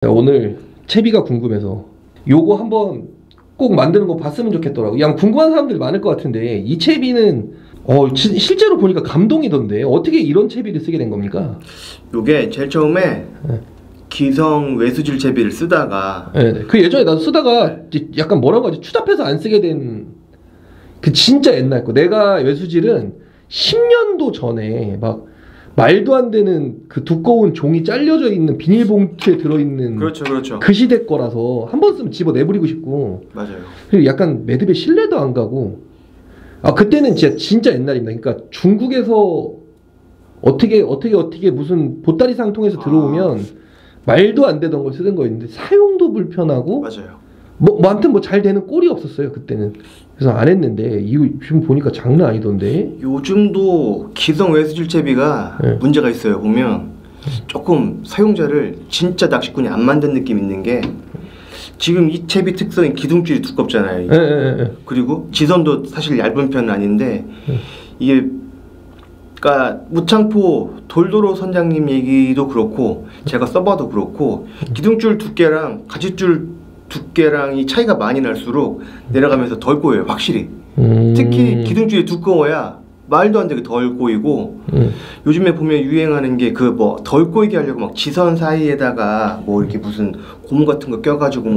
오늘 채비가 궁금해서 요거 한번 꼭 만드는 거 봤으면 좋겠더라고. 그냥 궁금한 사람들이 많을 것 같은데 이 채비는 실제로 보니까 감동이던데 어떻게 이런 채비를 쓰게 된 겁니까? 요게 제일 처음에 기성 외수질 채비를 쓰다가 그 예전에 나도 쓰다가 약간 뭐라고 하지, 추잡해서 안 쓰게 된 그 진짜 옛날 거. 내가 외수질은 10년도 전에 막 말도 안 되는 그 두꺼운 종이 잘려져 있는 비닐봉투에 들어있는 그렇죠. 그 시대 거라서 한 번 쓰면 집어 내버리고 싶고, 맞아요. 그리고 약간 매듭에 신뢰도 안 가고, 그때는 진짜 옛날입니다. 그러니까 중국에서 어떻게 무슨 보따리상 통해서 들어오면 말도 안 되던 걸 쓰던 거였는데 사용도 불편하고, 맞아요. 아무튼 잘 되는 꼴이 없었어요 그때는. 그래서 안 했는데 이거 지금 보니까 장난 아니던데. 요즘도 기성 외수질 채비가 문제가 있어요. 보면 조금 사용자를 진짜 낚시꾼이 안 만든 느낌 있는 게, 지금 이 채비 특성이 기둥줄이 두껍잖아요. 그리고 지선도 사실 얇은 편은 아닌데 이게 그러니까 무창포 돌도로 선장님 얘기도 그렇고 제가 써봐도 그렇고, 기둥줄 두께랑 가지줄 두께랑이 차이가 많이 날수록 내려가면서 덜 꼬여요, 확실히. 특히 기둥줄이 두꺼워야 말도 안 되게 덜 꼬이고, 요즘에 보면 유행하는 게 그 뭐 덜 꼬이게 하려고 막 지선 사이에다가 뭐 이렇게 무슨 고무 같은 거 껴가지고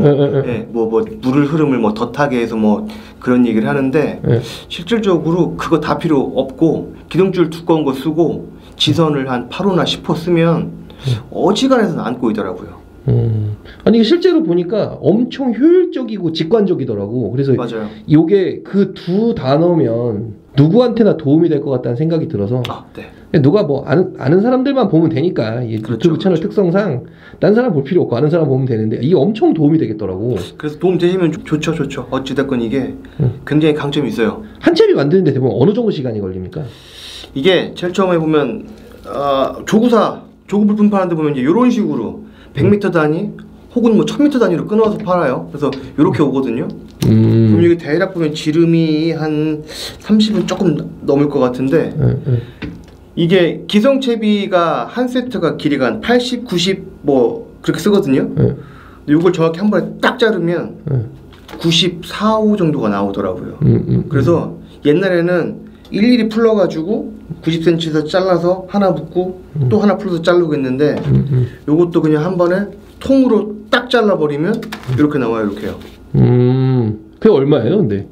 뭐 물을 흐름을 뭐 덧하게 해서 뭐 그런 얘기를 하는데, 실질적으로 그거 다 필요 없고 기둥줄 두꺼운 거 쓰고 지선을 한 8호나 10호 쓰면 어지간해서는 안 꼬이더라고요. 아니 이게 실제로 보니까 엄청 효율적이고 직관적이더라고. 그래서 맞아요. 이게 그 두 단어면 누구한테나 도움이 될 것 같다는 생각이 들어서, 누가 뭐 아는 사람들만 보면 되니까, 유튜브 채널 특성상 딴 사람 볼 필요 없고 아는 사람 보면 되는데 이게 엄청 도움이 되겠더라고. 그래서 도움 되시면 좋죠. 어찌됐건 이게 굉장히 강점이 있어요. 한 채비 만드는데 대부분 어느 정도 시간이 걸립니까? 이게 제일 처음에 보면 조급을 분파하는데 보면 이제 이런 식으로 100m 단위 혹은 뭐 1000m 단위로 끊어서 팔아요. 그래서 이렇게 오거든요. 그럼 이게 대략 보면 지름이 한 30은 조금 넘을 것 같은데, 이게 기성 채비가 한 세트가 길이가 한 80, 90 뭐 그렇게 쓰거든요. 근데 이걸 정확히 한 번에 딱 자르면 94, 5 정도가 나오더라고요. 그래서 옛날에는 일일이 풀러가지고 90cm에서 잘라서 하나 붙고 또 하나 풀어서 자르고 했는데, 요것도 그냥 한 번에 통으로 딱 잘라버리면 이렇게 나와요. 이렇게요. 그게 얼마예요 근데?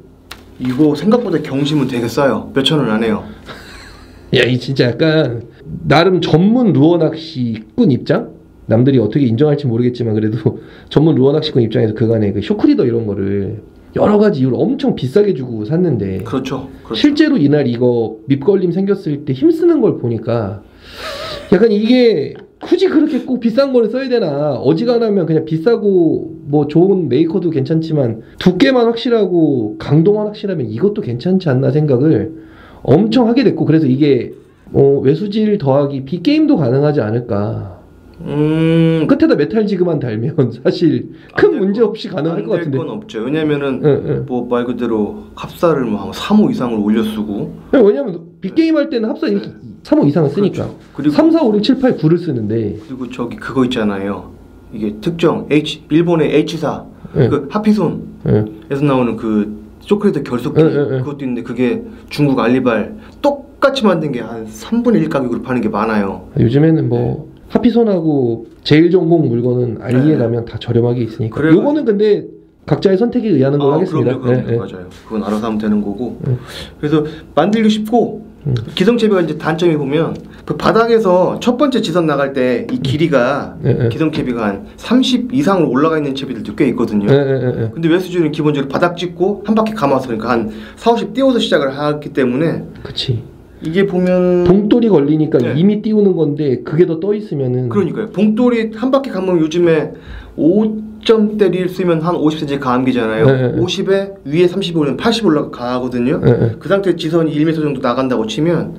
이거 생각보다 경심은 되게 싸요. 몇천 원 안 해요. 야, 이 진짜 약간 나름 전문 루어 낚시꾼 입장? 남들이 어떻게 인정할지 모르겠지만 그래도 전문 루어 낚시꾼 입장에서 그간의 그 쇼크리더 이런 거를 여러 가지 이유로 엄청 비싸게 주고 샀는데, 그렇죠. 실제로 이날 이거 밑걸림 생겼을 때 힘쓰는 걸 보니까 약간 이게 굳이 그렇게 꼭 비싼 거를 써야 되나, 어지간하면 그냥 비싸고 뭐 좋은 메이커도 괜찮지만 두께만 확실하고 강도만 확실하면 이것도 괜찮지 않나 생각을 엄청 하게 됐고, 그래서 이게 외수질 더하기 빅게임도 가능하지 않을까. 끝에다 메탈 지그만 달면 사실 큰 문제 없이 가능할 것 같은데. 안 될 건 없죠. 왜냐면은 뭐 말 그대로 합사를 뭐 한 3호 이상을 올려 쓰고. 왜냐면 빅게임 할 때는 합사 이렇게 3호 이상을 쓰니까. 그렇죠. 그리고 3, 4, 5, 6, 7, 8, 9를 쓰는데. 그리고 저기 그거 있잖아요. 이게 특정 일본의 H사 그 하피손에서 나오는 그 쇼크레더 결속기, 그것도 있는데 그게 중국 알리발 똑같이 만든 게 한 3분의 1 가격으로 파는 게 많아요. 요즘에는 뭐 하피손하고 제일 전공 물건은 알리에 가면 다 저렴하게 있으니까. 요거는 근데 각자의 선택에 의하는 걸로 하겠습니다. 그럼요. 맞아요. 그건 알아서 하면 되는 거고. 그래서 만들기 쉽고, 기성 채비가 이제 단점이 보면 그 바닥에서 첫 번째 지선 나갈 때 이 길이가 기성 채비가 한 30 이상으로 올라가 있는 채비들도 꽤 있거든요. 근데 외수질은 기본적으로 바닥 찍고 한 바퀴 감아서, 그러니까 한 4, 50 띄워서 시작을 하기 때문에. 그치. 이게 보면 봉돌이 걸리니까 이미 띄우는 건데 그게 더 떠 있으면은. 그러니까요. 봉돌이 한 바퀴 감으면 요즘에 5점대를 쓰면 한 50cm 가암기잖아요. 50에 위에 30 올리면 80 올라가거든요. 그 상태에 지선이 1m 정도 나간다고 치면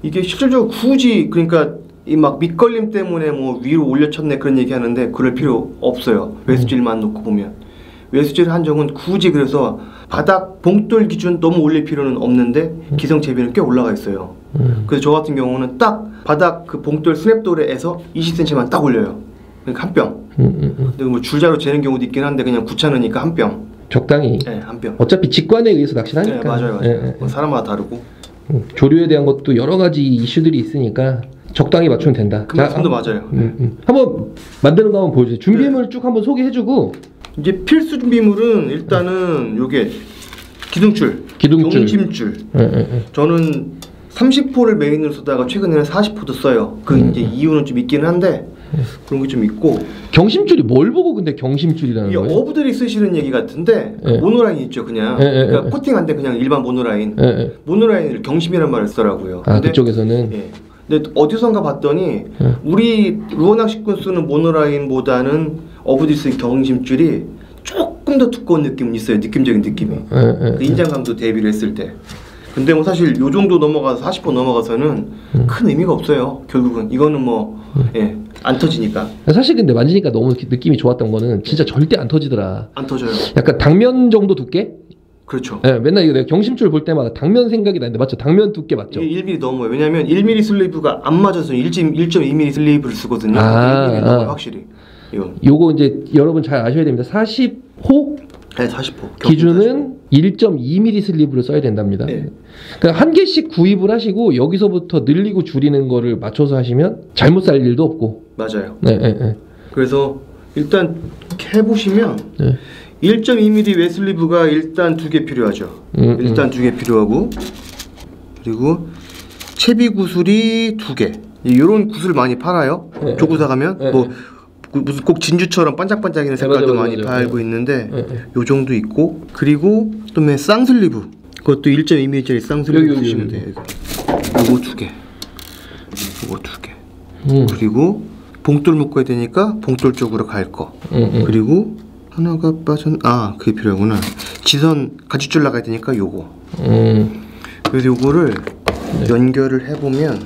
이게 실질적으로 굳이, 그러니까 이 막 밑걸림 때문에 뭐 위로 올려쳤네 그런 얘기 하는데 그럴 필요 없어요. 외수질만 놓고 보면. 외수질 한정은 굳이 그래서 바닥 봉돌 기준 너무 올릴 필요는 없는데 기성 채비는 꽤 올라가 있어요. 그래서 저 같은 경우는 딱 바닥 그 봉돌 스냅돌에서 20cm만 딱 올려요. 그러니까 한 뼘. 근데 뭐 줄자로 재는 경우도 있긴 한데 그냥 귀찮으니까 한 병. 적당히. 네, 한 병. 어차피 직관에 의해서 낚시를 하니까. 네, 맞아요. 예, 뭐 사람마다 다르고. 조류에 대한 것도 여러 가지 이슈들이 있으니까 적당히 맞추면 된다. 그 말씀도 맞아요. 한번 만드는 거 한번 보여주세요. 준비물 쭉 한번 소개해주고. 이제 필수 준비물은 일단은 요게 기둥줄, 경심줄. 저는 30호를 메인으로 쓰다가 최근에는 40호도 써요. 그 이제 이유는 좀 있기는 한데 그런 게 좀 있고. 경심줄이 뭘 보고 근데 경심줄이라는 거예요? 어부들이 쓰시는 얘기 같은데 모노라인 있죠, 그냥. 그러니까 코팅 안 돼 그냥 일반 모노라인. 모노라인을 경심이란 말을 쓰더라고요. 아, 그쪽에서는. 근데 어디선가 봤더니 우리 루어 낚시꾼 쓰는 모노라인보다는 어부들이 쓰는 경심줄이 조금 더 두꺼운 느낌은 있어요. 느낌적인 느낌이. 인장감도 대비를 했을 때. 근데 뭐 사실 요 정도 넘어가서 40호 넘어가서는 큰 의미가 없어요. 결국은 이거는 뭐 안 터지니까. 사실 근데 만지니까 너무 느낌이 좋았던 거는 진짜 절대 안 터지더라. 안 터져요. 약간 당면 정도 두께? 그렇죠. 맨날 이거 내가 경심줄 볼 때마다 당면 생각이 나는데 맞죠? 당면 두께 맞죠? 1mm 넘어요. 왜냐면 1mm 슬리브가 안 맞아서 1.2mm 슬리브를 쓰거든요. 1mm 넘어요, 확실히. 요거 이제 여러분 잘 아셔야 됩니다. 40호 네, 40호 기준은 1.2mm 슬리브를 써야 된답니다. 그러니까 한 개씩 구입을 하시고 여기서부터 늘리고 줄이는 거를 맞춰서 하시면 잘못 살 일도 없고. 맞아요. 그래서 일단 해보시면 1.2mm 웨슬리브가 일단 2개 필요하죠. 일단 2개 필요하고, 그리고 채비 구슬이 2개. 이런 구슬 많이 팔아요. 조구사 가면 뭐 무슨 꼭 진주처럼 반짝반짝이는 색깔도 많이 팔고 있는데 요 정도 있고, 그리고 또 쌍슬리브, 그것도 1.2mm짜리 쌍슬리브 쓰시면 돼요. 요거 2개, 요거 2개. 그리고 봉돌 묶어야 되니까 봉돌 쪽으로 갈 거. 그리고 하나가 그게 필요하구나. 지선 가지줄 나가야 되니까 요거. 그래서 요거를 연결을 해보면,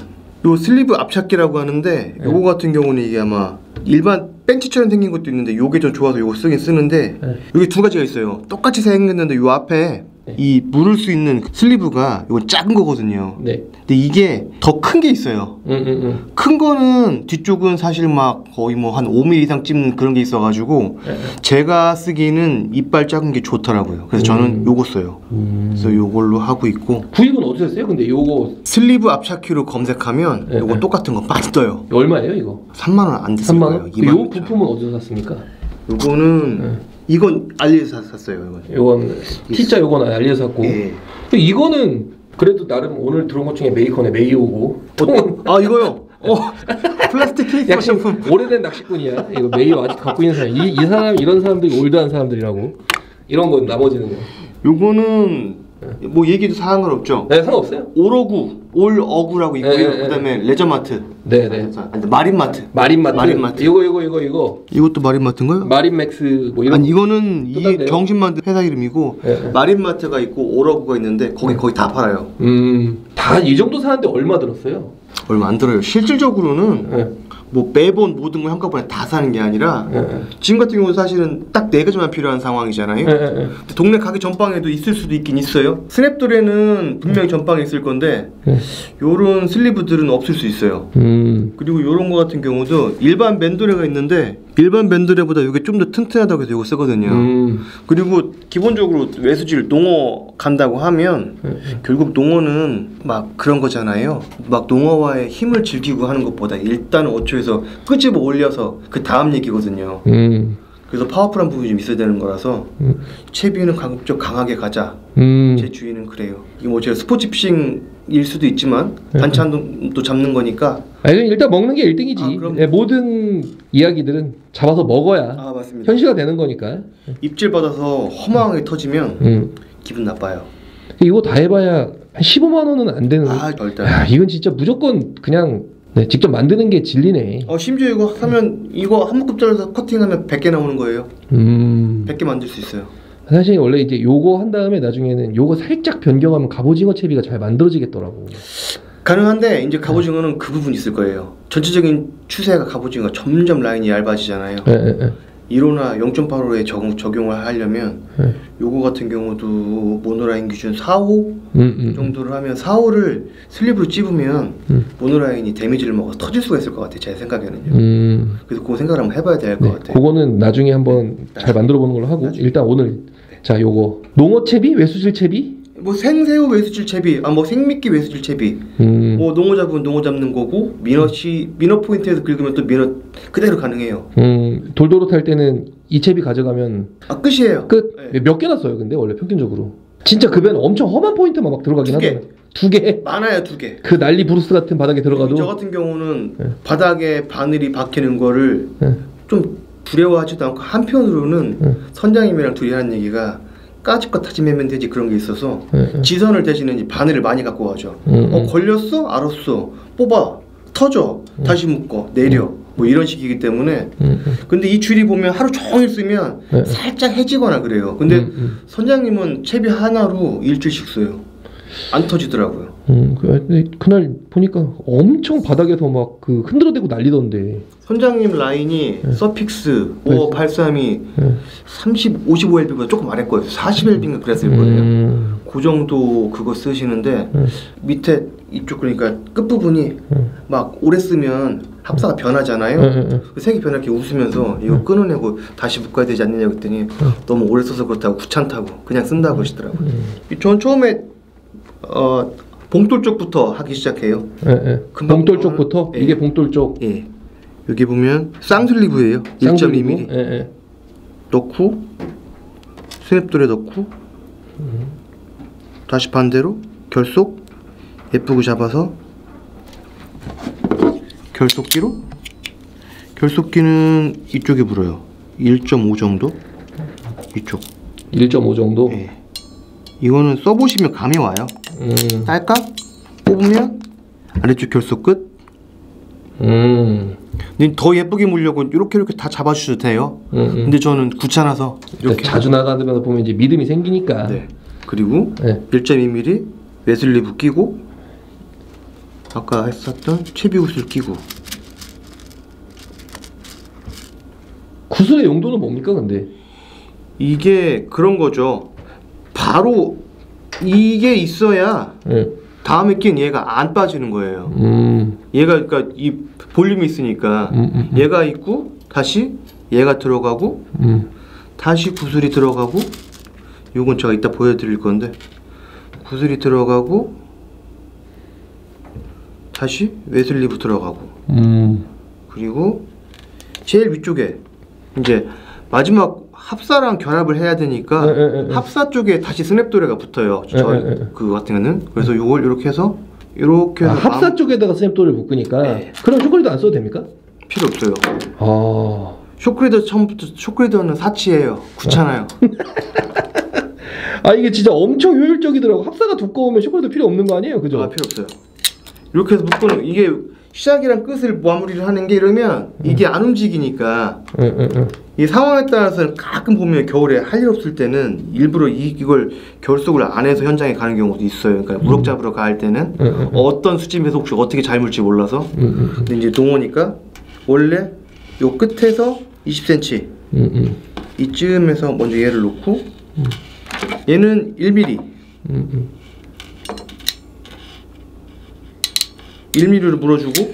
요 슬리브 앞찾기라고 하는데 요거 같은 경우는 이게 아마 일반 벤치처럼 생긴 것도 있는데 요게 좀 좋아서 요거 쓰긴 쓰는데 여기 두 가지가 있어요. 똑같이 생겼는데 요 앞에 이 물을 수 있는 슬리브가 이건 작은 거거든요. 근데 이게 더 큰 게 있어요. 큰 거는 뒤쪽은 사실 막 거의 뭐 한 5mm 이상 찝는 그런 게 있어가지고 제가 쓰기는 이빨 작은 게 좋더라고요. 그래서 저는 요거 써요. 그래서 요걸로 하고 있고. 구입은 어디서 했어요? 근데 요거 슬리브 앞찾기로 검색하면 요거 똑같은 거 많이 떠요. 얼마예요 이거? 3만 원 안 됐을 거예요. 2만 원? 요 부품은 어디서 샀습니까? 요거는 이건 알리에서 샀어요. 요건 T자 요건 알리에서 샀고. 이거는 그래도 나름 오늘 들어온 것 중에 메이커네. 메이오고. 이거요? 플라스틱 케이스 약간 오래된 낚시꾼이야. 이거 메이오 아직 갖고 있는 사람. 이 사람 이런 사람들이 올드한 사람들이라고. 이런 건 나머지는 요거는 뭐 얘기도 상관없죠. 네, 상관없어요. 올어구라고 있고요. 그다음에 레저마트. 마린마트. 마린마트. 이거. 이것도 마린마트인가요? 마린맥스 뭐 이런. 아니 이거는 이 경신 만든 회사 이름이고 마린마트가 있고 올어구가 있는데 거기 다 팔아요. 다 이 정도 사는데 얼마 들었어요? 얼마 안 들어요. 실질적으로는 뭐 매번 모든 걸 한꺼번에 다 사는 게 아니라 지금 같은 경우는 사실은 딱 4가지만 필요한 상황이잖아요. 동네 가게 전방에도 있을 수도 있긴 있어요. 스냅돌에는 분명히 전방에 있을 건데 요런 슬리브들은 없을 수 있어요. 그리고 요런 거 같은 경우도 일반 맨도레가 있는데 일반 맨도레보다 이게 좀 더 튼튼하다고 해서 이거 쓰거든요. 그리고 기본적으로 외수질 농어 간다고 하면 결국 농어는 막 그런 거잖아요. 막 농어와의 힘을 즐기고 하는 것보다 일단은 어초에서 끄집어 올려서 그 다음 얘기거든요. 그래서 파워풀한 부분이 좀 있어야 되는 거라서 채비는 가급적 강하게 가자. 제 주의는 그래요. 이게 뭐 제가 스포츠 피싱일 수도 있지만 반찬도 잡는 거니까. 일단 먹는 게 1등이지. 모든 이야기들은 잡아서 먹어야 맞습니다. 현시가 되는 거니까. 입질 받아서 허망하게 터지면 기분 나빠요. 이거 다 해봐야 한 15만 원은 안 되는. 절대. 이건 진짜 무조건 그냥 직접 만드는 게 진리네. 심지어 이거 하면 이거 한 묶음 잘라서 커팅하면 100개 나오는 거예요. 100개 만들 수 있어요. 사실 원래 이제 요거 한 다음에 나중에는 요거 살짝 변경하면 갑오징어 채비가 잘 만들어지겠더라고. 가능한데 이제 갑오징어는 그 부분 있을 거예요. 전체적인 추세가 갑오징어 점점 라인이 얇아지잖아요. 1호나 0.85에 적용을 하려면 요거 같은 경우도 모노라인 기준 4호 정도를 하면 4호를 슬립으로 찝으면 모노라인이 데미지를 먹어서 터질 수가 있을 것 같아요. 제 생각에는요. 그래서 그거 생각을 한번 해봐야 될 것 같아요. 그거는 나중에 한번 잘 만들어 보는 걸로 하고 일단 오늘 자 요거 농어채비 외수질채비 뭐 생새우 외수질채비, 뭐 생미끼 외수질채비, 뭐 농어 잡으면 농어 잡는 거고 민어 포인트에서 긁으면 또 민어 그대로 가능해요. 돌도로 탈 때는 이 채비 가져가면 끝이에요. 끝. 네. 몇 개나 써요 근데 원래 평균적으로 진짜 그 배는 엄청 험한 포인트만 막 들어가긴 하잖아요. 2개? 많아요. 2개. 그 난리 브루스 같은 바닥에 들어가도 저 같은 경우는 바닥에 바늘이 박히는 거를 좀 두려워하지도 않고 한편으로는 선장님이랑 둘이 하는 얘기가 까짓거 타지매면 되지 그런 게 있어서 지선을 대신에 이제 바늘을 많이 갖고 가죠. 걸렸어? 알았어. 뽑아. 터져. 다시 묶어. 내려. 뭐 이런 식이기 때문에 근데 이 줄이 보면 하루 종일 쓰면 살짝 해지거나 그래요. 근데 선장님은 채비 하나로 일주일씩 써요. 안 터지더라고요. 그날 보니까 엄청 바닥에서 막 그 흔들어대고 난리던데. 선장님 라인이 서픽스 5583이 55LB보다 조금 안 했거든요. 40LB인가 그랬을 거예요. 그 정도 그거 쓰시는데 밑에 이쪽 그러니까 끝부분이 막 오래 쓰면 합사가 변하잖아요. 그 색이 변하게 웃으면서 이거 끊어내고 다시 묶어야 되지 않느냐 그랬더니 너무 오래 써서 그렇다고 귀찮다고 그냥 쓴다고 하시더라고요. 전 처음에 봉돌 쪽부터 하기 시작해요. 봉돌 쪽부터? 이게 봉돌 쪽? 예. 여기 보면 쌍슬리브예요. 1.2mm 넣고 스냅돌에 넣고 다시 반대로 결속 예쁘게 잡아서 결속기는 이쪽에 물어요. 1.5 정도? 이쪽 1.5 정도? 예. 이거는 써보시면 감이 와요. 딸깍 뽑으면 아래쪽 결속 끝. 근데 더 예쁘게 물려고 이렇게 다 잡아주셔도 돼요. 근데 저는 귀찮아서 이렇게 자주 나가면서 보면 이제 믿음이 생기니까. 네. 그리고 1.2mm 웨슬리브 끼고 아까 했었던 채비옷을 끼고. 구슬의 용도는 뭡니까 근데? 이게 그런 거죠. 바로 이게 있어야 다음에 낀 얘가 안 빠지는 거예요. 얘가 그러니까 이 볼륨이 있으니까 얘가 있고 다시 얘가 들어가고 다시 구슬이 들어가고 요건 제가 이따 보여드릴 건데 구슬이 들어가고 다시 웨슬리브 들어가고 그리고 제일 위쪽에 이제 마지막 합사랑 결합을 해야 되니까 합사 쪽에 다시 스냅도레가 붙어요. 그 같은 경우는 그래서 요걸 이렇게 해서 이렇게 해서 합사 쪽에다가 스냅도레를 묶으니까 그럼 쇼크리더 안 써도 됩니까? 필요 없어요. 쇼크리더 처음부터 쇼크리더는 사치예요. 귀찮아요. 이게 진짜 엄청 효율적이더라고. 합사가 두꺼우면 쇼크리더 필요 없는 거 아니에요, 그죠? 필요 없어요. 이렇게 해서 묶고는 이게 시작이랑 끝을 마무리를 하는 게 이러면 이게 안 움직이니까 이 상황에 따라서는 가끔 보면 겨울에 할 일 없을 때는 일부러 이걸 결속을 안 해서 현장에 가는 경우도 있어요. 그러니까 우럭 잡으러 갈 때는 어떤 수집에서 혹시 어떻게 잘 물지 몰라서 근데 이제 농어니까 원래 요 끝에서 20cm 이쯤에서 먼저 얘를 놓고 얘는 1mm 1mm를 물어주고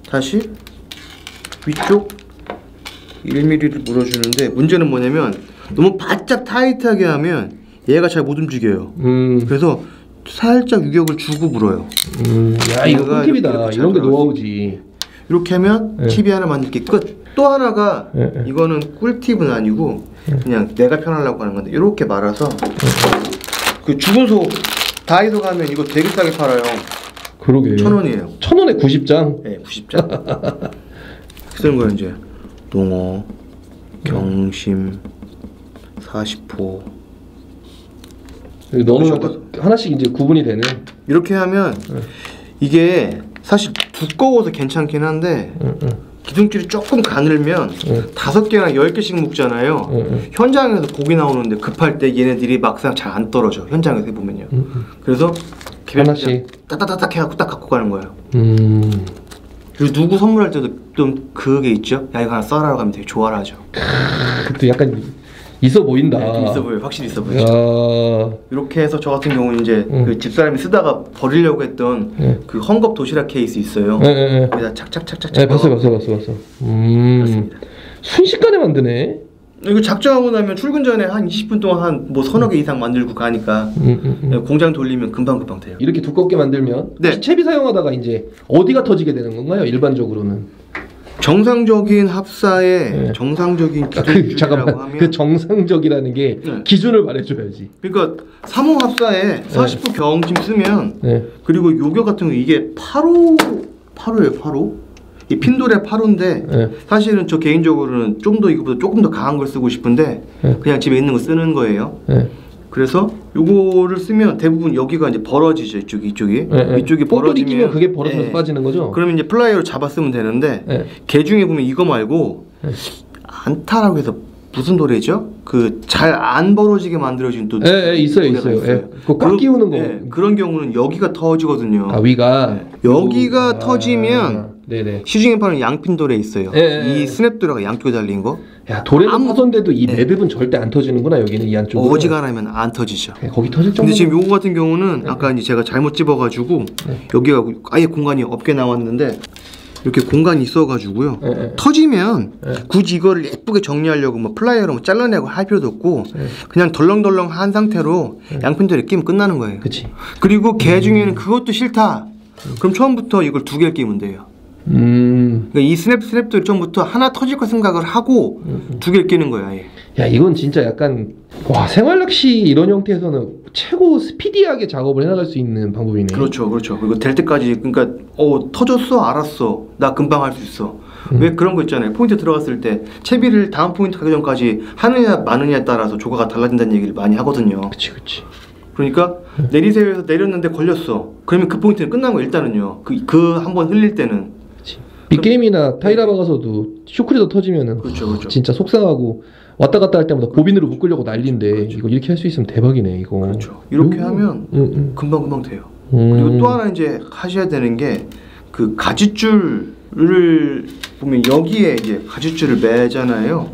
다시 위쪽 1mm를 물어주는데 문제는 뭐냐면 너무 바짝 타이트하게 하면 얘가 잘 못 움직여요. 그래서 살짝 유격을 주고 물어요. 야 이거 꿀팁이다. 이런 게 노하우지. 이렇게 하면 TV 하나 만들기 끝. 또 하나가 이거는 꿀팁은 아니고 그냥 내가 편하려고 하는 건데 이렇게 말아서 그 죽은 소 다이소 가면 이거 되게 싸게 팔아요. 그러게요. 1,000원이에요. 1,000원에 90장? 네, 90장. 쓰는 거예요 이제. 농어, 경심, 40호. 너는 하나씩 이제 구분이 되는. 이렇게 하면 이게 사실 두꺼워서 괜찮긴 한데 기둥줄이 조금 가늘면 5개나 10개씩 묶잖아요. 현장에서 고기 나오는데 급할 때 얘네들이 막상 잘 안 떨어져. 현장에서 해보면요. 그래서 하나씩 따따따딱 해갖고 딱 갖고 가는 거예요. 그리고 누구 선물할 때도 좀 그게 있죠. 야 이거 하나 써라라고 하면 되게 좋아라 하죠. 그것도 약간 있어 보인다. 네, 좀 있어 보여요. 확실히 있어 보이죠. 야. 이렇게 해서 저 같은 경우는 이제 그 집사람이 쓰다가 버리려고 했던 그 헝겊 도시락 케이스 있어요. 거기다 착착착착. 네, 봤어. 맞습니다. 순식간에 만드네. 이거 작정하고 나면 출근 전에 한 20분 동안 한 뭐 서너 개 이상 만들고 가니까 공장 돌리면 금방 돼요. 이렇게 두껍게 만들면 네. 채비 사용하다가 이제 어디가 터지게 되는 건가요? 일반적으로는 정상적인 합사의 정상적인 기준이라고 하면 그 정상적이라는 게 기준을 말해줘야지. 그러니까 3호 합사에 40호 경심 쓰면 그리고 요격 같은 거 이게 8호예요. 8호. 이 핀돌의 8호인데 사실은 저 개인적으로는 좀 더 이거보다 조금 더 강한 걸 쓰고 싶은데 그냥 집에 있는 거 쓰는 거예요. 그래서 요거를 쓰면 대부분 여기가 이제 벌어지죠. 이쪽이 벌어지면 끼면 그게 벌어져서 빠지는 거죠. 그러면 이제 플라이어로 잡아 쓰면 되는데 개 중에 보면 이거 말고 안타라고 해서 무슨 노래죠? 그 잘 안 벌어지게 만들어진 또 있어요. 그거 꽉 끼우는 거. 그런 경우는 여기가 터지거든요. 아, 위가 여기가 터지면 네네. 시중에 파는 양핀돌에 있어요. 이 스냅도라가 양쪽에 달린 거. 야, 도래는 파손돼도 이 매듭은 절대 안 터지는구나. 여기는 이 안쪽으로. 어지간하면 안 터지죠. 거기 터질 정도. 근데 지금 요거 같은 경우는 아까 이제 제가 잘못 집어가지고 여기가 아예 공간이 없게 나왔는데 이렇게 공간이 있어가지고요. 터지면 굳이 이거를 예쁘게 정리하려고 뭐 플라이어로 뭐 잘라내고 할 필요도 없고 그냥 덜렁덜렁 한 상태로 양핀돌에 끼면 끝나는 거예요. 그치. 그리고 개 중에는 그것도 싫다. 그럼 처음부터 이걸 2개를 끼면 돼요. 그러니까 이 스냅도 처음부터 하나 터질 거 생각을 하고 2개를 끼는 거야. 아예. 야, 이건 진짜 약간 와, 생활낚시 이런 형태에서는 최고 스피디하게 작업을 해나갈 수 있는 방법이네. 그렇죠. 그리고 될 때까지 그러니까 터졌어, 알았어, 나 금방 할 수 있어. 왜 그런 거 있잖아요. 포인트 들어갔을 때 채비를 다음 포인트 가기 전까지 하느냐 마느냐에 따라서 조과가 달라진다는 얘기를 많이 하거든요. 그치. 그러니까 내리세요 해서 내렸는데 걸렸어. 그러면 그 포인트는 끝난 거 일단은요. 그 한번 흘릴 때는. 빅게임이나 타이라 박아서도 슈크리더 터지면은 그렇죠. 진짜 속상하고 왔다 갔다 할 때마다 보빈으로 묶으려고 난리인데 이거 이렇게 할 수 있으면 대박이네 이거. 그렇죠. 이렇게 하면 금방 돼요. 그리고 또 하나 이제 하셔야 되는 게 그 가지줄을 보면 여기에 이제 가지줄을 매잖아요.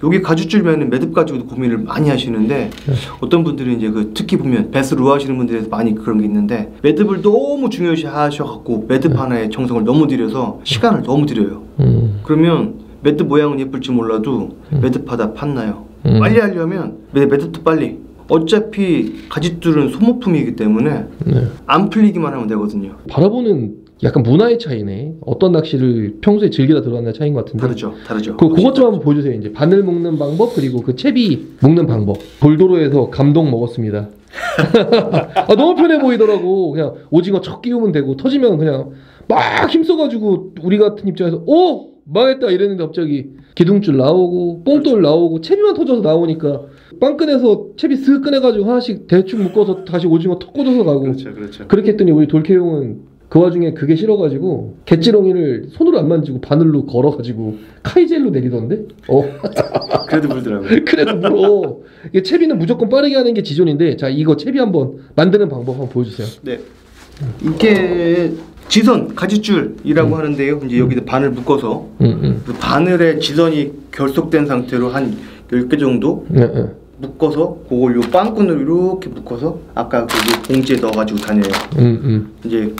여기 가지줄 매는 매듭 가지고도 고민을 많이 하시는데 어떤 분들은 이제 그 특히 보면 베스 루어 하시는 분들에서 많이 그런 게 있는데 매듭을 너무 중요시 하셔갖고 매듭 하나에 정성을 너무 들여서 시간을 너무 들여요. 그러면 매듭 모양은 예쁠지 몰라도 매듭하다 판나요. 빨리 하려면 매듭도 빨리. 어차피 가짓줄은 소모품이기 때문에 안 풀리기만 하면 되거든요. 바라보는 약간 문화의 차이네. 어떤 낚시를 평소에 즐기다 들어가는 차이인 것 같은데. 다르죠. 그것 좀 한번 보여주세요. 이제 바늘 묶는 방법 그리고 그 채비 묶는 방법. 돌도로에서 감동 먹었습니다. 아, 너무 편해 보이더라고. 그냥 오징어 척 끼우면 되고 터지면 그냥 막 힘써가지고 우리 같은 입장에서 오! 망했다 이랬는데 갑자기 기둥줄 나오고 뽕돌 나오고 채비만 터져서 나오니까 빵끈에서 채비 쓱 꺼내가지고 하나씩 대충 묶어서 다시 오징어 턱 꽂아서 가고. 그렇죠. 그렇게 했더니 우리 돌케용은 그 와중에 그게 싫어가지고 갯지렁이를 손으로 안 만지고 바늘로 걸어가지고 카이젤로 내리던데? 그래도 물더라고요. 그래도 물어. 이게 채비는 무조건 빠르게 하는 게 지존인데 자 이거 채비 한번 만드는 방법 한번 보여주세요. 네. 이게 지선 가지줄이라고 하는데요. 이제 여기다 바늘 묶어서 그 바늘에 지선이 결속된 상태로 한 10개 정도 묶어서 그걸 요 빵끈으로 이렇게 묶어서 아까 그 봉지에 넣어가지고 다녀요. 이제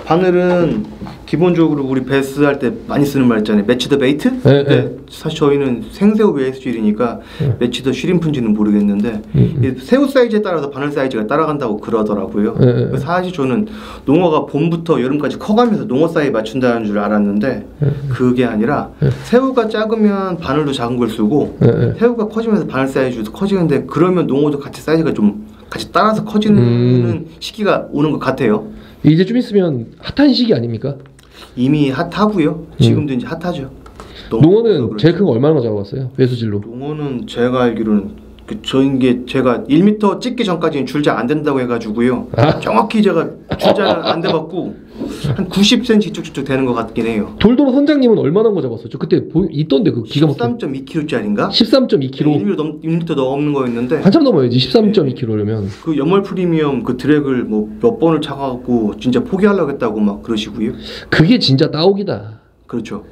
바늘은 기본적으로 우리 베스 할 때 많이 쓰는 말 있잖아요. 매치 더 베이트? 네. 사실 저희는 생새우 베이스줄이니까 매치 더 쉬림프인지는 모르겠는데 새우 사이즈에 따라서 바늘 사이즈가 따라간다고 그러더라고요. 사실 저는 농어가 봄부터 여름까지 커가면서 농어 사이에 맞춘다는 줄 알았는데 그게 아니라 새우가 작으면 바늘도 작은 걸 쓰고 새우가 커지면서 바늘 사이즈도 커지는데 그러면 농어도 같이 사이즈가 좀 같이 따라서 커지는 시기가 오는 것 같아요. 이제 좀 있으면 핫한 시기 아닙니까? 이미 핫하고요. 지금도 이제 핫하죠. 농어는 제일 큰 거 얼마나 잡아봤어요? 외수질로? 농어는 제가 알기로는 저인 게 제가 1m 찍기 전까지는 줄자 안 된다고 해가지고요. 정확히 제가 줄자는 안 돼봤고 한 90cm 쭉쭉쭉 되는 것 같긴 해요. 돌도로 선장님은 얼마나 거 잡았었죠? 그때 있던데 그 기가 막힌 13.2kg짜리인가? 13.2kg. 1m 넘는 거였는데 한참 넘어야지 13.2kg면. 그 연말 프리미엄 그 드랙을 뭐 몇 번을 차가고 진짜 포기하려고 했다고 막 그러시고요. 그게 진짜 따오기다. 그렇죠.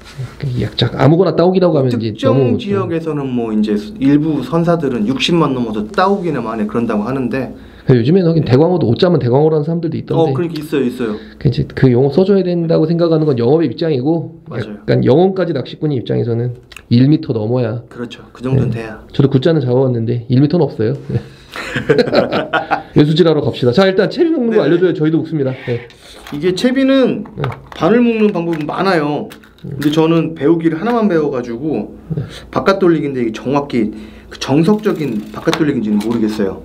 약간 아무거나 따오기라고 하면 이제 특정 너무 지역에서는 뭐 이제 일부 선사들은 60만 넘어서 따오기나 만에 그런다고 하는데 요즘에는 하긴 대광어도 옷자면 대광어라는 사람들도 있던데. 그러니까 있어요. 이제 그 용어 써줘야 된다고 생각하는 건 영업의 입장이고, 맞아요. 약간 영혼까지 낚시꾼이 입장에서는 1m 넘어야. 그렇죠. 그 정도는 돼야. 저도 굿자는 잡아왔는데 1m는 없어요. 네. 예수질하러 갑시다. 자, 일단 채비 먹는 거 알려줘야 저희도 먹습니다. 네. 이게 채비는 바늘 묶는 방법은 많아요. 근데 저는 배우기를 하나만 배워가지고 바깥 돌리기인데 이게 정확히 그 정석적인 바깥 돌리기인지는 모르겠어요.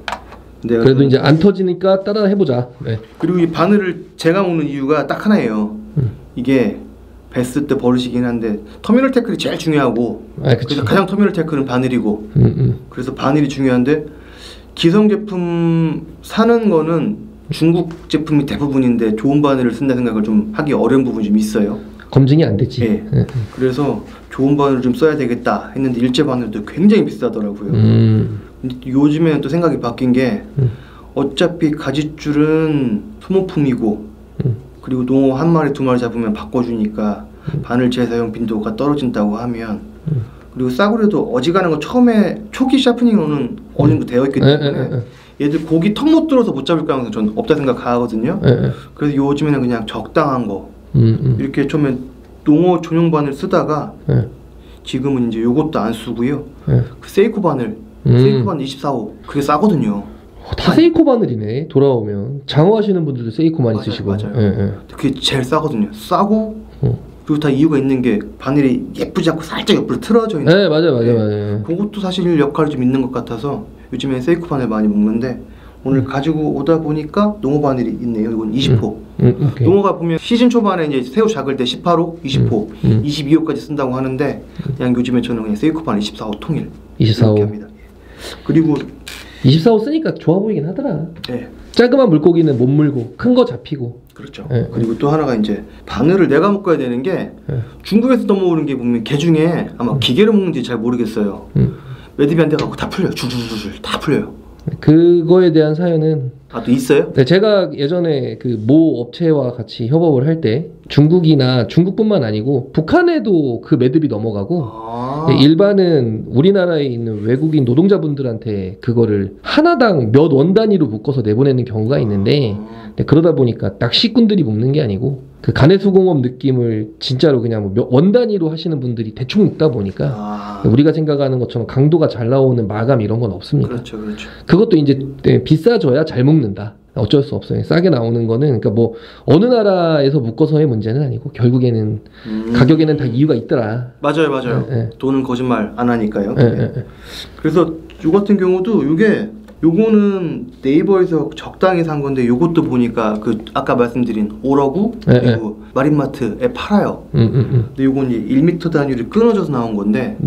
근데 그래도 이제 안 터지니까 따라 해보자. 네. 그리고 이 바늘을 제가 먹는 이유가 딱 하나예요. 이게 베스 때 버릇이긴 한데 터미널 태클이 제일 중요하고, 그래서 가장 터미널 태클은 바늘이고, 그래서 바늘이 중요한데 기성 제품 사는 거는 중국 제품이 대부분인데 좋은 바늘을 쓴다 생각을 좀 하기 어려운 부분이 좀 있어요. 검증이 안 되지. 네. 그래서 좋은 바늘을 좀 써야 되겠다 했는데 일제 바늘도 굉장히 비싸더라고요. 근데 요즘에는 또 생각이 바뀐 게 어차피 가짓줄은 소모품이고 그리고 농어 한 마리 두 마리 잡으면 바꿔주니까 바늘 재사용 빈도가 떨어진다고 하면, 그리고 싸구려도 어지간한 거 처음에 초기 샤프닝은 어느 정도 되어 있기 때문에 얘들 고기 턱 못 들어서 못 잡을 가능성은 전 없다 생각하거든요. 그래서 요즘에는 그냥 적당한 거 이렇게 처음에 농어 전용 바늘 쓰다가 지금은 이제 요것도 안 쓰고요. 그 세이코 바늘, 세이코 바늘 24호 그게 싸거든요. 다 세이코 바늘이네. 돌아오면 장어 하시는 분들도 세이코 많이 쓰시고. 맞아요. 그게 제일 싸거든요. 싸고 그리고 다 이유가 있는 게 바늘이 예쁘지 않고 살짝 옆으로 틀어져 있는. 네, 맞아요. 그것도 사실 역할이 좀 있는 것 같아서 요즘에 세이코 바늘 많이 먹는데, 오늘 가지고 오다 보니까 농어 바늘이 있네요. 이건 20호. 농어가 보면 시즌 초반에 이제 새우 작을 때 18호, 20호, 22호까지 쓴다고 하는데 그냥 요즘에 저는 그냥 세이코 바늘 24호 통일 24호 합니다. 그리고 24호 쓰니까 좋아 보이긴 하더라. 네. 작은 물고기는 못 물고 큰 거 잡히고. 그렇죠. 그리고 또 하나가 이제 바늘을 내가 묶어야 되는 게 중국에서 넘어오는 게 보면 개 중에 아마 기계로 묶는지 잘 모르겠어요. 매듭이한테 갖고 다 풀려요. 줄줄줄줄 다 풀려요. 그거에 대한 사연은 또 있어요? 네, 제가 예전에 그 모 업체와 같이 협업을 할 때 중국이나 중국뿐만 아니고 북한에도 그 매듭이 넘어가고, 일반은 우리나라에 있는 외국인 노동자분들한테 그거를 하나당 몇 원 단위로 묶어서 내보내는 경우가 있는데, 그러다 보니까 낚시꾼들이 묶는 게 아니고 그 가내수공업 느낌을 진짜로 그냥 뭐 몇 원 단위로 하시는 분들이 대충 묶다 보니까 우리가 생각하는 것처럼 강도가 잘 나오는 마감 이런 건 없습니다. 그렇죠. 그것도 이제 비싸져야 잘 묶는다. 어쩔 수 없어요. 싸게 나오는 거는, 그러니까 뭐 어느 나라에서 묶어서의 문제는 아니고 결국에는 가격에는 다 이유가 있더라. 맞아요. 돈은 거짓말 안 하니까요. 그래서 요 같은 경우도 요거는 네이버에서 적당히 산 건데, 요것도 보니까 그 아까 말씀드린 오러구 그리고 마린마트에 팔아요. 근데 요건 이제 1m 단위로 끊어져서 나온 건데,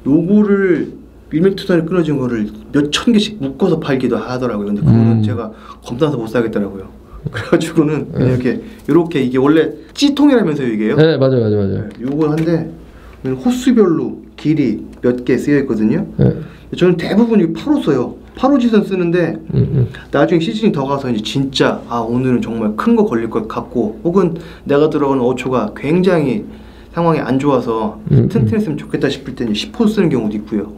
요거를 1m 단위 끊어진 거를 몇천 개씩 묶어서 팔기도 하더라고요. 근데 그거는 제가 겁나서 못 사겠더라고요. 그래가지고는 그냥 이렇게 이게 원래 찌통이라면서요, 이게요? 네, 맞아요. 요거 한데 호수별로 길이 몇 개 쓰여 있거든요. 저는 대부분 이 8호 써요. 8호 지선 쓰는데 나중에 시즌이 더 가서 이제 진짜 오늘은 정말 큰 거 걸릴 것 같고, 혹은 내가 들어가는 어초가 굉장히 상황이 안 좋아서 튼튼했으면 좋겠다 싶을 때 10호 쓰는 경우도 있고요.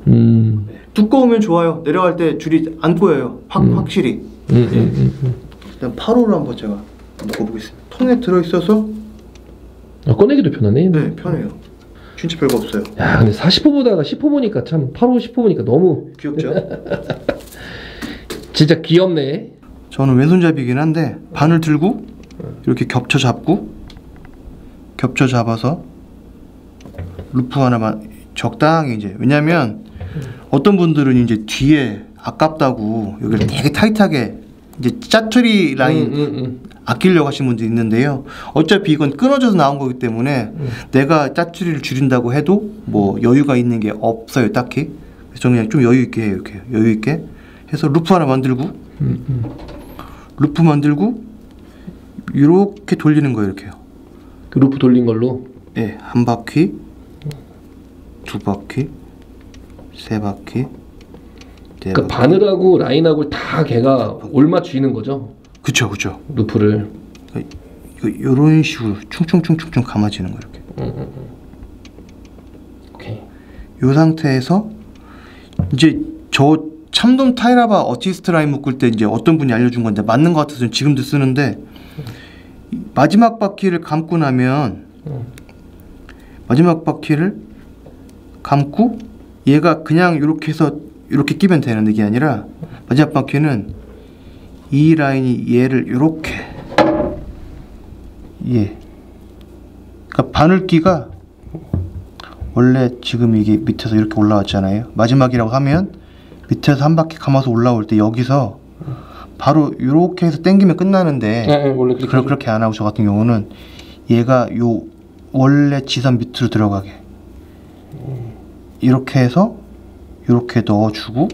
두꺼우면 좋아요. 내려갈 때 줄이 안 꼬여요. 확실히. 일단 8호로 한번 제가 묶어보겠습니다. 통에 들어있어서 꺼내기도 편하네. 네, 편해요. 진짜 별거 없어요. 야, 근데 40호보다가 10호 보니까 참 8호, 10호 보니까 너무 귀엽죠? 진짜 귀엽네. 저는 왼손잡이긴 한데 바늘 들고 이렇게 겹쳐 잡아서 루프 하나만 적당히, 이제 왜냐면 어떤 분들은 이제 뒤에 아깝다고 여기를 되게 타이트하게 이제 짜투리 라인 아끼려고 하시는 분도 있는데요. 어차피 이건 끊어져서 나온 거기 때문에 내가 짜투리를 줄인다고 해도 뭐 여유가 있는 게 없어요, 딱히. 그래서 저는 그냥 좀 여유 있게 해요. 이렇게 여유 있게 해서 루프 하나 만들고 루프 만들고 이렇게 돌리는 거예요. 이렇게요. 그 루프 돌린 걸로? 네, 한 바퀴, 두 바퀴, 세 바퀴, 네. 그러니까 바늘하고 라인하고 다 걔가 올맞추는 거죠? 그쵸. 루프를. 이런 식으로 충충충충 감아지는 거 이렇게. 오케이. 이 상태에서 이제 저 참돔 타이라바 어티스트 라인 묶을 때 이제 어떤 분이 알려준 건데 맞는 것 같아서 지금도 쓰는데 마지막 바퀴를 감고 나면 마지막 바퀴를 감고 얘가 그냥 이렇게 해서 이렇게 끼면 되는 게 아니라 마지막 바퀴는 이 라인이 얘를 이렇게 그러니까 바늘기가 원래 지금 이게 밑에서 이렇게 올라왔잖아요. 마지막이라고 하면 밑에서 한 바퀴 감아서 올라올 때 여기서 바로 이렇게 해서 당기면 끝나는데 원래 그렇게 안 하고 저 같은 경우는 얘가 요 원래 지선 밑으로 들어가게 이렇게 해서 이렇게 넣어주고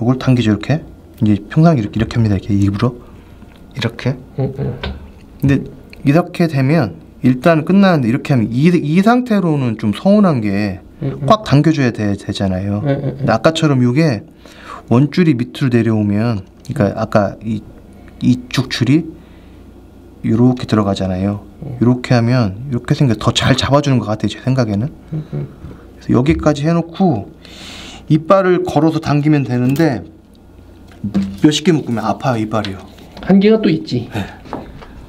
요걸 당기죠. 이렇게 이제 평상 이렇게 합니다. 이렇게 일부러 이렇게 근데 이렇게 되면 일단 끝나는데 이렇게 하면 이 상태로는 좀 서운한 게 꽉 당겨줘야 되잖아요. 근데 아까처럼 이게 원줄이 밑으로 내려오면 그러니까 아까 이쪽 줄이 이렇게 들어가잖아요. 이렇게 하면 이렇게 생겨 더 잘 잡아주는 것 같아요. 제 생각에는. 그래서 여기까지 해놓고 이빨을 걸어서 당기면 되는데 몇십 개 묶으면 아파요. 이빨이요. 한계가 또 있지. 네.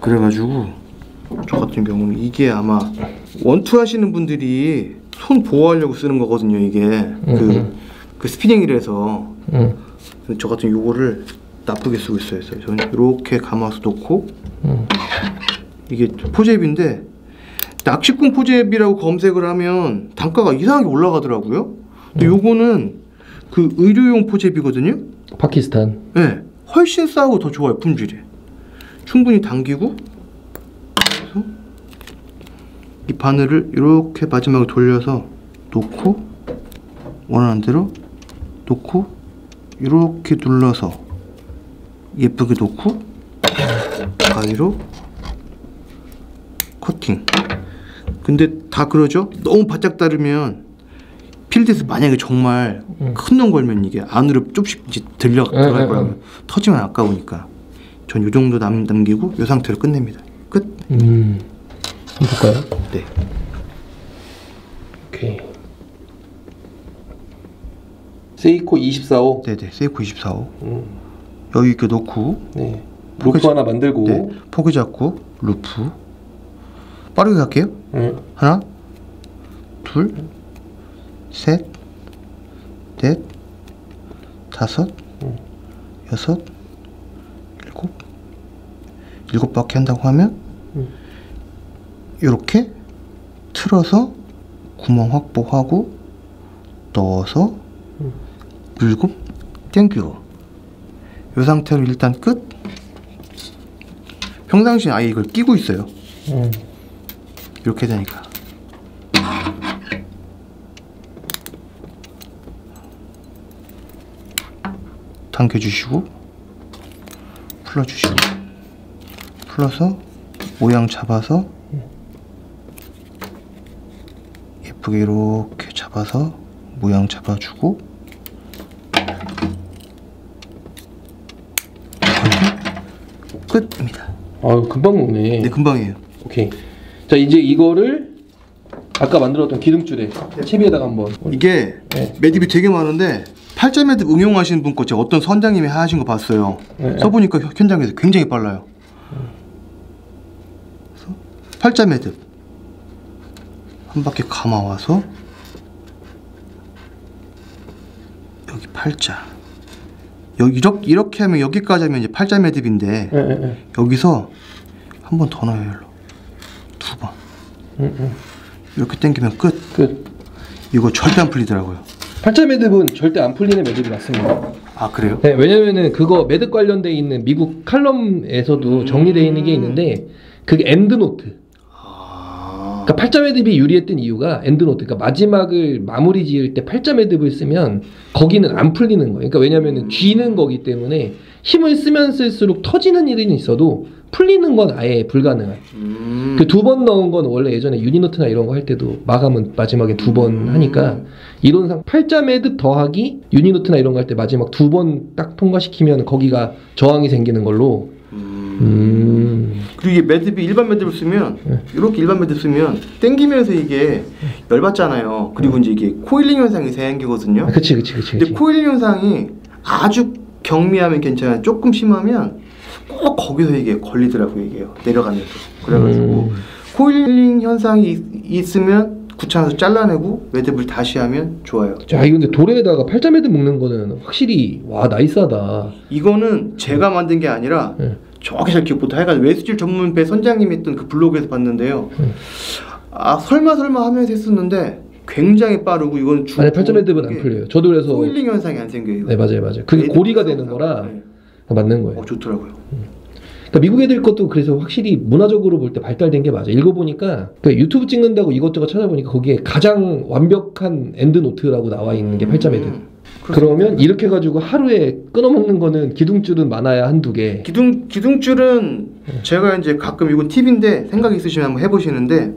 그래가지고 저 같은 경우는 이게 아마 원투 하시는 분들이 손 보호하려고 쓰는 거거든요. 이게 그 스피닝이라서. 근데 저 같은 요거를 나쁘게 쓰고 있어요. 저는 이렇게 감아서 놓고 이게 포제비인데 낚시꾼 포제비라고 검색을 하면 단가가 이상하게 올라가더라고요. 근데 요거는 그 의료용 포제비거든요. 파키스탄. 네, 훨씬 싸고 더 좋아요. 품질이. 충분히 당기고 그래서 이 바늘을 이렇게 마지막에 돌려서 놓고 원하는 대로 놓고 이렇게 눌러서 예쁘게 놓고 가위로 커팅. 근데 다 그러죠? 너무 바짝 다르면 필드에서 만약에 정말 큰 놈 걸면 이게 안으로 조금씩 이제 들어갈 거라면 터지면 아까우니까 전 요 정도 남기고 요 상태로 끝냅니다. 끝. 볼까요? 네. 오케이. 세이코 24호. 네네. 세이코 24호. 여기 이렇게 놓고. 네. 루프 하나 만들고. 네. 포개 잡고 루프. 빠르게 갈게요. 하나, 둘, 셋, 넷, 다섯, 여섯, 일곱 바퀴 한다고 하면 이렇게 틀어서 구멍 확보하고 넣어서 물고 땡겨. 이 상태로 일단 끝. 평상시에 아예 이걸 끼고 있어요. 이렇게 되니까. 당겨주시고 풀어주시고 풀어서 모양 잡아서 예쁘게 이렇게 잡아서 모양 잡아주고 끝입니다. 아유 금방 먹네. 네, 금방이에요. 오케이. 자 이제 이거를 아까 만들었던 기둥줄에 채비에다가 한번. 이게 매듭이 되게 많은데 팔자 매듭 응용하시는 분 거 제가 어떤 선장님이 하신 거 봤어요. 써보니까 현장에서 굉장히 빨라요. 그래서 팔자 매듭 한 바퀴 감아와서 여기 팔자 여기 이렇게 하면 여기까지 하면 이제 팔자 매듭인데 여기서 한 번 더 넣어요. 두 번. 이렇게 당기면 끝. 이거 절대 안 풀리더라고요. 팔자 매듭은 절대 안 풀리는 매듭이 맞습니다. 아 그래요? 네, 왜냐면은 그거 매듭 관련돼 있는 미국 칼럼에서도 정리되어 있는 게 있는데 그게 엔드노트. 그러니까 팔자 매듭이 유리했던 이유가 엔드노트. 그러니까 마지막을 마무리 지을 때 팔자 매듭을 쓰면 거기는 안 풀리는 거예요. 그러니까 왜냐면은 쥐는 거기 때문에 힘을 쓰면 쓸수록 터지는 일은 있어도 풀리는 건 아예 불가능한. 그 두 번 넣은 건 원래 예전에 유니노트나 이런 거 할 때도 마감은 마지막에 두 번 하니까 이론상 팔자 매듭 더하기 유니노트나 이런 거 할 때 마지막 두 번 딱 통과시키면 거기가 저항이 생기는 걸로 그리고 이게 매듭이 일반 매듭을 쓰면 이렇게 일반 매듭 쓰면 당기면서 이게 열받잖아요. 그리고 이제 이게 코일링 현상이 생기거든요. 그치. 근데 코일링 현상이 아주 경미하면 괜찮아요. 조금 심하면 꼭 거기서 이게 걸리더라고요. 이게요. 내려가면서. 그래가지고 코일링 현상이 있으면 귀찮아서 잘라내고 매듭을 다시 하면 좋아요. 자, 이거 근데 돌에다가 팔자 매듭 묶는 거는 확실히 와 나이스하다. 이거는 제가 만든 게 아니라 정확히 잘 기억부터 해가지고 외수질 전문배 선장님이 했던 그 블로그에서 봤는데요. 아 설마 하면서 했었는데 굉장히 빠르고 이건 안에 팔자 매듭은 안 풀려요. 저도 그래서 코일링 현상이 안 생겨요. 네 맞아요. 그게 고리가 되는 거라 맞는 거예요. 좋더라고요. 그러니까 미국 애들 것도 그래서 확실히 문화적으로 볼 때 발달된 게 맞아. 읽어보니까 그러니까 유튜브 찍는다고 이것저것 찾아보니까 거기에 가장 완벽한 엔드노트라고 나와 있는 게 팔자 매듭. 그러면 이렇게 해가지고 하루에 끊어먹는 거는 기둥줄은 많아야 한두 개. 기둥줄은 제가 이제 가끔 이건 팁인데 생각 있으시면 한번 해보시는데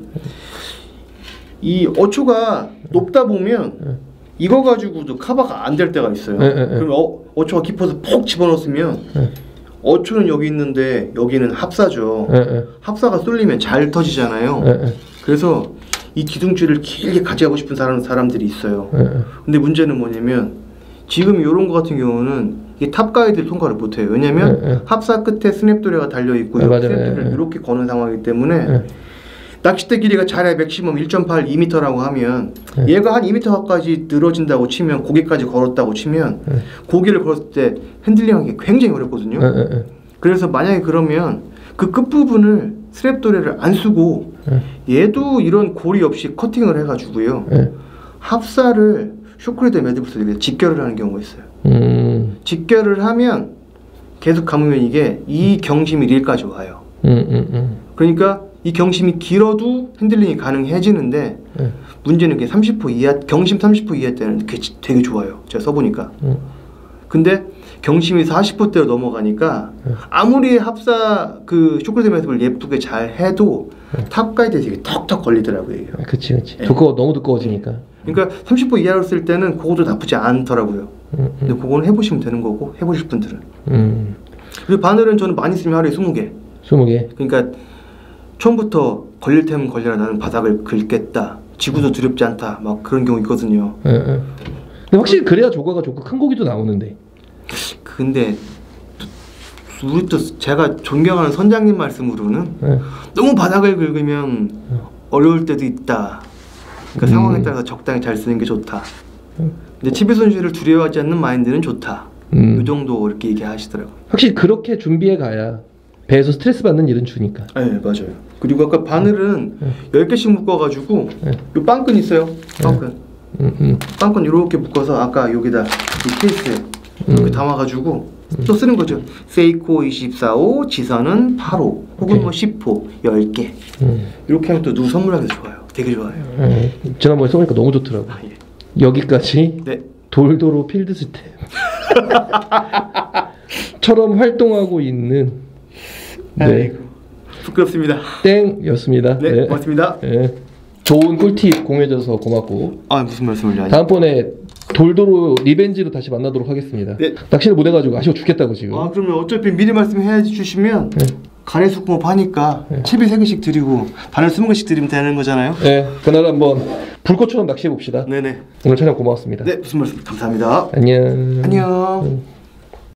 이 어초가 높다 보면 이거 가지고도 커버가 안 될 때가 있어요. 그럼 어초가 깊어서 푹 집어넣었으면 어초는 여기 있는데 여기는 합사죠. 합사가 쏠리면 잘 터지잖아요. 그래서 이 기둥줄을 길게 가져가고 싶은 사람들이 있어요. 근데 문제는 뭐냐면 지금 이런 거 같은 경우는 이 탑가이드를 통과를 못해요. 왜냐면 합사 끝에 스냅도레가 달려있고 스냅도레를 이렇게 거는 상황이기 때문에 낚싯대 길이가 잘해 맥시멈 1.8, 2m라고 하면 얘가 한 2m까지 늘어진다고 치면 고기까지 걸었다고 치면 고기를 걸었을 때 핸들링하기 굉장히 어렵거든요. 그래서 만약에 그러면 그 끝부분을 스냅도레를 안 쓰고 얘도 이런 고리 없이 커팅을 해가지고요 합사를 쇼크레드 매듭을 써서 직결을 하는 경우가 있어요. 직결을 하면 계속 감으면 이게 이 경심이 릴까지 와요. 그러니까 이 경심이 길어도 핸들링이 가능해지는데 문제는 그게 30호 이하, 경심 30호 이하 때는 그게 되게 좋아요. 제가 써보니까. 근데 경심이 40호대로 넘어가니까 아무리 합사 그 쇼크레드 매듭을 예쁘게 잘 해도 탑가이드에 되게 턱턱 걸리더라고요. 이게. 그치. 너무 두꺼워지니까. 그러니까 30호 이하로 쓸 때는 그것도 나쁘지 않더라고요. 근데 그거는 해보시면 되는 거고 해보실 분들은. 그리고 바늘은 저는 많이 쓰면 하루에 20개. 20개. 그러니까 처음부터 걸릴 테면 걸려라 나는 바닥을 긁겠다. 지구도 두렵지 않다. 막 그런 경우 있거든요. 근데 확실히 그래야 조과가 좋고 큰 고기도 나오는데. 근데 우리 또 제가 존경하는 선장님 말씀으로는 너무 바닥을 긁으면 어려울 때도 있다. 그러니까 상황에 따라서 적당히 잘 쓰는 게 좋다. 근데 치비 손실을 두려워하지 않는 마인드는 좋다. 이 정도 이렇게 얘기하시더라고요. 확실히 그렇게 준비해 가야 배에서 스트레스 받는 일은 주니까. 네 맞아요. 그리고 아까 바늘은 10개씩 묶어가지고 요 빵끈 있어요. 빵끈. 빵끈 이렇게 묶어서 아까 여기다 이 케이스에 이렇게 담아가지고 또 쓰는 거죠. 세이코 24호, 지선은 8호, 혹은 뭐 10호, 10개. 이렇게 하면 또 누구 선물하기 좋아요. 되게 좋아요. 지난번에 써보니까 너무 좋더라고. 예. 여기까지 네. 돌도로 필드 스텝 처럼 활동하고 있는 네. 부끄럽습니다. 땡이었습니다. 네, 고맙습니다. 네. 좋은 꿀팁 공유해줘서 고맙고. 아 무슨 말씀을요? 다음번에 돌도로 리벤지로 다시 만나도록 하겠습니다. 네. 낚시를 못해가지고 아쉬워 죽겠다고 지금. 아 그러면 어차피 미리 말씀해 주시면 가래수공업 하니까 채비 3개씩 드리고 바늘 20개씩 드리면 되는 거잖아요. 네. 그날 한번 불꽃처럼 낚시해 봅시다. 네네. 오늘 촬영 고마웠습니다. 네 무슨 말씀 감사합니다. 안녕.